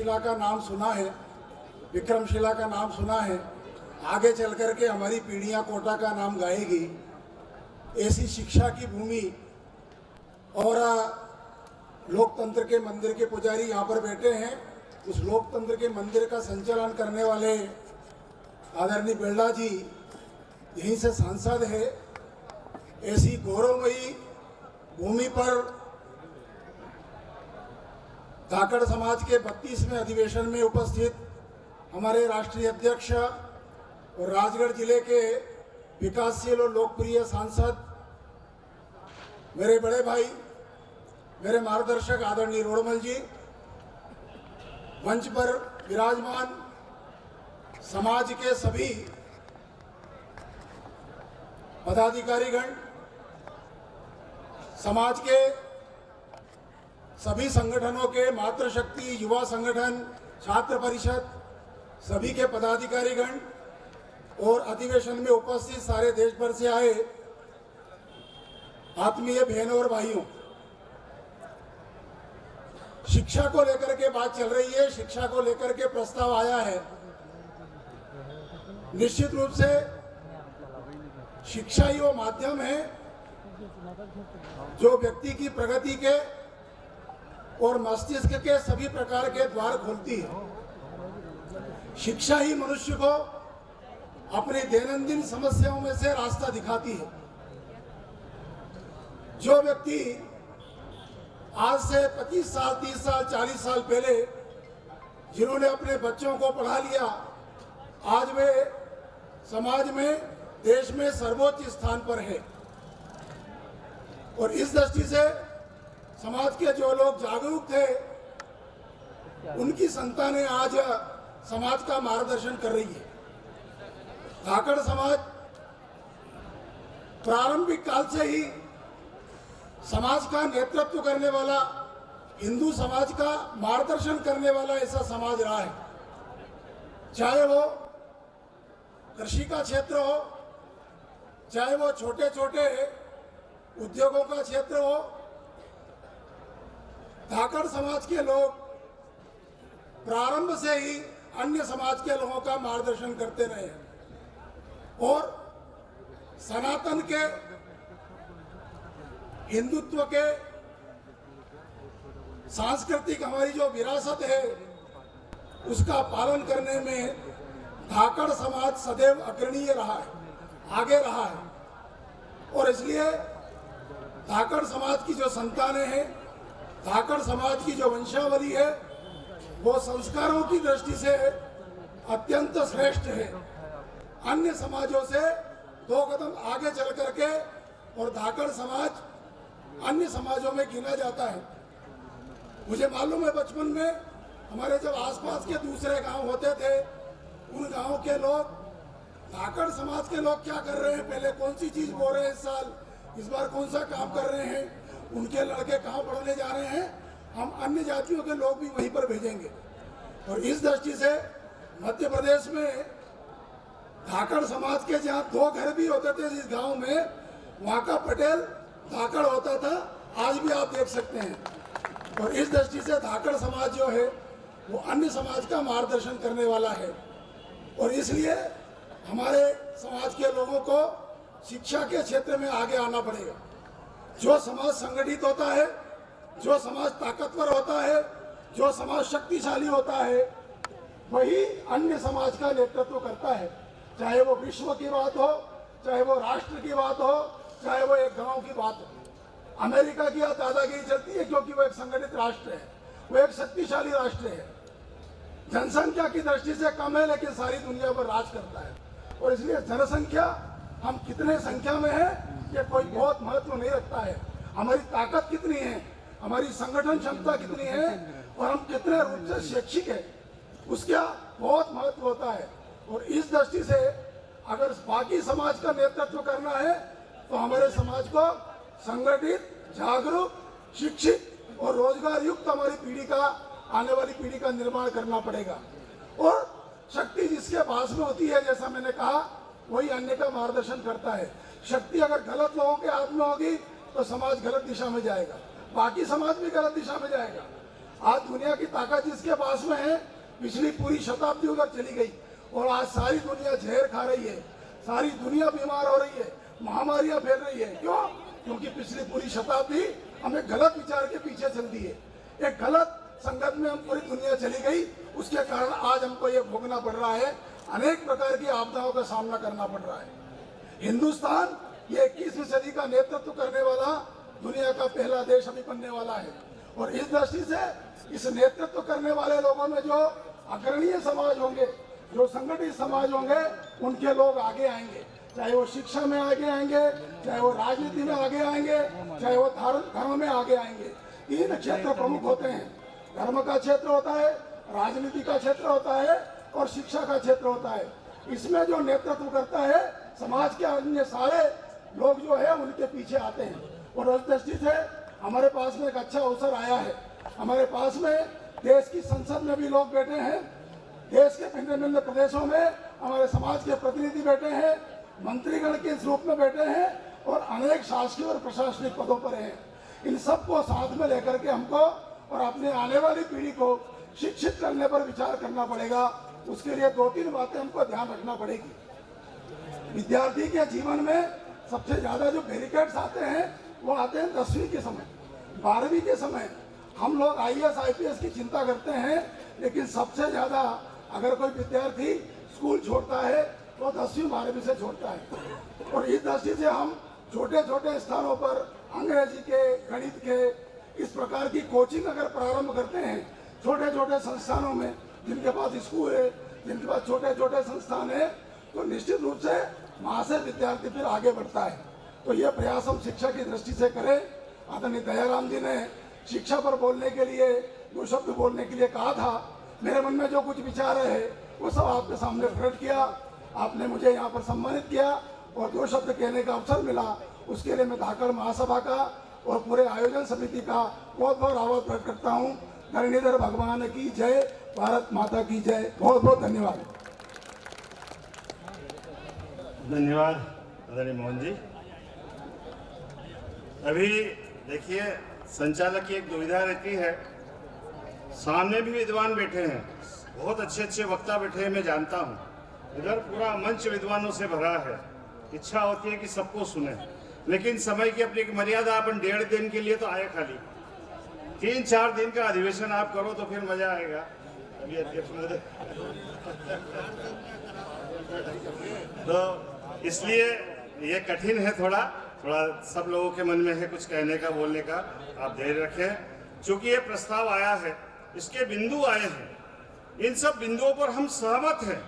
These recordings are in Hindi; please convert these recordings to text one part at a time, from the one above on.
विक्रमशिला का नाम सुना है, विक्रमशिला का नाम सुना है, आगे चल कर के हमारी पीढ़ियां कोटा का नाम गाएगी। ऐसी शिक्षा की भूमि और लोकतंत्र के मंदिर के पुजारी यहाँ पर बैठे हैं। उस लोकतंत्र के मंदिर का संचालन करने वाले आदरणीय बिरला जी यहीं से सांसद है। ऐसी गौरवमयी भूमि पर धाकड़ समाज के 32वें अधिवेशन में उपस्थित हमारे राष्ट्रीय अध्यक्ष और राजगढ़ जिले के विकासशील और लोकप्रिय सांसद मेरे बड़े भाई, मेरे मार्गदर्शक आदरणीय रोड़मल जी, मंच पर विराजमान समाज के सभी पदाधिकारीगण, समाज के सभी संगठनों के मातृशक्ति, युवा संगठन, छात्र परिषद, सभी के पदाधिकारीगण और अधिवेशन में उपस्थित सारे देश भर से आए आत्मीय बहनों और भाइयों, शिक्षा को लेकर के बात चल रही है, शिक्षा को लेकर के प्रस्ताव आया है। निश्चित रूप से शिक्षा ही वो माध्यम है जो व्यक्ति की प्रगति के और मस्तिष्क के सभी प्रकार के द्वार खोलती है। शिक्षा ही मनुष्य को अपनी दैनंदिन समस्याओं में से रास्ता दिखाती है। जो व्यक्ति आज से 25 साल, 30 साल, 40 साल पहले जिन्होंने अपने बच्चों को पढ़ा लिया, आज वे समाज में, देश में सर्वोच्च स्थान पर है। और इस दृष्टि से समाज के जो लोग जागरूक थे, उनकी संतानें आज समाज का मार्गदर्शन कर रही है। धाकड़ समाज प्रारंभिक काल से ही समाज का नेतृत्व करने वाला, हिंदू समाज का मार्गदर्शन करने वाला ऐसा समाज रहा है। चाहे वो कृषि का क्षेत्र हो, चाहे वो छोटे छोटे उद्योगों का क्षेत्र हो, धाकड़ समाज के लोग प्रारंभ से ही अन्य समाज के लोगों का मार्गदर्शन करते रहे और सनातन के, हिंदुत्व के सांस्कृतिक हमारी जो विरासत है उसका पालन करने में धाकड़ समाज सदैव अग्रणीय रहा है, आगे रहा है। और इसलिए धाकड़ समाज की जो संतानें हैं, धाकड़ समाज की जो वंशावली है, वो संस्कारों की दृष्टि से अत्यंत श्रेष्ठ है। अन्य समाजों से 2 कदम आगे चल करके, और धाकड़ समाज अन्य समाजों में गिना जाता है। मुझे मालूम है बचपन में हमारे जब आसपास के दूसरे गांव होते थे, उन गांव के लोग, धाकड़ समाज के लोग क्या कर रहे हैं, पहले कौन सी चीज बो रहे हैं, इस साल, इस बार कौन सा काम कर रहे हैं, उनके लड़के कहाँ पढ़ने जा रहे हैं, हम अन्य जातियों के लोग भी वहीं पर भेजेंगे। और इस दृष्टि से मध्य प्रदेश में धाकड़ समाज के जहाँ 2 घर भी होते थे इस गांव में, वहाँ का पटेल धाकड़ होता था, आज भी आप देख सकते हैं। और इस दृष्टि से धाकड़ समाज जो है वो अन्य समाज का मार्गदर्शन करने वाला है। और इसलिए हमारे समाज के लोगों को शिक्षा के क्षेत्र में आगे आना पड़ेगा। जो समाज संगठित होता है, जो समाज ताकतवर होता है, जो समाज शक्तिशाली होता है, वही अन्य समाज का नेतृत्व करता है। चाहे वो विश्व की बात हो, चाहे वो राष्ट्र की बात हो, चाहे वो एक गांव की बात हो। अमेरिका की दादागिरी चलती है क्योंकि वो एक संगठित राष्ट्र है, वो एक शक्तिशाली राष्ट्र है, जनसंख्या की दृष्टि से कम है लेकिन सारी दुनिया पर राज करता है। और इसलिए जनसंख्या, हम कितने संख्या में है ये कोई बहुत महत्व नहीं रखता है। हमारी ताकत कितनी है, हमारी संगठन क्षमता कितनी है और हम कितने रूप से शैक्षिक है, उसका बहुत महत्व होता है। और इस दृष्टि से अगर बाकी समाज का नेतृत्व करना है तो हमारे समाज को संगठित, जागरूक, शिक्षित और रोजगार युक्त हमारी पीढ़ी का, आने वाली पीढ़ी का निर्माण करना पड़ेगा। और शक्ति जिसके पास में होती है, जैसा मैंने कहा, वही अन्य का मार्गदर्शन करता है। शक्ति अगर गलत लोगों के हाथ में होगी तो समाज गलत दिशा में जाएगा, बाकी समाज भी गलत दिशा में जाएगा। आज दुनिया की ताकत जिसके पास में है, पिछली पूरी शताब्दी उधर चली गई और आज सारी दुनिया जहर खा रही है, सारी दुनिया बीमार हो रही है, महामारियां फैल रही है। क्यों? क्योंकि पिछली पूरी शताब्दी हमें गलत विचार के पीछे चल दी है। एक गलत संगत में हम पूरी दुनिया चली गई, उसके कारण आज हमको ये भोगना पड़ रहा है, अनेक प्रकार की आपदाओं का सामना करना पड़ रहा है। हिंदुस्तान ये 21वीं सदी का नेतृत्व करने वाला दुनिया का पहला देश अभी बनने वाला है और इस दृष्टि से इस नेतृत्व करने वाले लोगों में जो अग्रणीय समाज होंगे, जो संगठित समाज होंगे, उनके लोग आगे आएंगे। चाहे वो शिक्षा में आगे आएंगे, चाहे वो राजनीति में आगे आएंगे, चाहे वो धर्म में आगे आएंगे। 3 क्षेत्र प्रमुख होते हैं। धर्म का क्षेत्र होता है, राजनीति का क्षेत्र होता है और शिक्षा का क्षेत्र होता है। इसमें जो नेतृत्व करता है, समाज के अन्य सारे लोग जो है उनके पीछे आते हैं और उस दृष्टि से हमारे पास में एक अच्छा अवसर आया है। हमारे पास में देश की संसद में भी लोग बैठे हैं, देश के भिन्न भिन्न प्रदेशों में हमारे समाज के प्रतिनिधि बैठे हैं, मंत्रीगण के रूप में बैठे हैं और अनेक शासकीय और प्रशासनिक पदों पर हैं। इन सबको साथ में लेकर के हमको और अपने आने वाली पीढ़ी को शिक्षित करने पर विचार करना पड़ेगा। उसके लिए 2-3 बातें हमको ध्यान रखना पड़ेगी। विद्यार्थी के जीवन में सबसे ज्यादा जो बैरिकेड्स आते हैं वो आते हैं 10वीं के समय, 12वीं के समय। हम लोग IAS IPS की चिंता करते हैं, लेकिन सबसे ज्यादा अगर कोई विद्यार्थी स्कूल छोड़ता है तो 10वीं 12वीं से छोड़ता है और इस दृष्टि से हम छोटे छोटे स्थानों पर अंग्रेजी के, गणित के, इस प्रकार की कोचिंग अगर प्रारंभ करते हैं छोटे छोटे संस्थानों में, जिनके पास स्कूल है, जिनके पास छोटे छोटे संस्थान है, तो निश्चित रूप से वहाँ से विद्यार्थी फिर आगे बढ़ता है। तो ये प्रयास हम शिक्षा की दृष्टि से करें। आदरणीय दयाराम जी ने शिक्षा पर बोलने के लिए 2 शब्द बोलने के लिए कहा था। मेरे मन में जो कुछ विचार है वो सब आपके सामने प्रकट किया। आपने मुझे यहाँ पर सम्मानित किया और 2 शब्द कहने का अवसर मिला, उसके लिए मैं धाकड़ महासभा का और पूरे आयोजन समिति का बहुत बहुत आभार प्रकट करता हूँ। धरणीधर भगवान की जय, भारत माता की जय। बहुत बहुत धन्यवाद। धन्यवाद आदरणीय मोहन जी। अभी देखिए, संचालक की एक दुविधा रहती है, सामने भी विद्वान बैठे हैं, बहुत अच्छे अच्छे वक्ता बैठे हैं, मैं जानता हूँ। इधर पूरा मंच विद्वानों से भरा है, इच्छा होती है कि सबको सुने, लेकिन समय की अपनी एक मर्यादा। अपन 1.5 दिन के लिए तो आए, खाली 3-4 दिन का अधिवेशन आप करो तो फिर मजा आएगा। अभी अध्यक्ष महोदय तो इसलिए ये कठिन है, थोड़ा सब लोगों के मन में है कुछ कहने का, बोलने का। आप धैर्य रखें। चूंकि ये प्रस्ताव आया है, इसके बिंदु आए हैं, इन सब बिंदुओं पर हम सहमत हैं,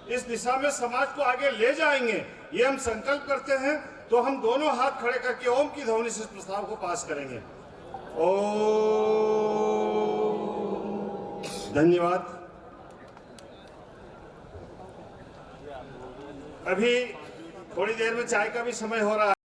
इस दिशा में समाज को आगे ले जाएंगे, ये हम संकल्प करते हैं। तो हम दोनों हाथ खड़े करके ओम की ध्वनि से इस प्रस्ताव को पास करेंगे। ओम। धन्यवाद। अभी थोड़ी देर में चाय का भी समय हो रहा है।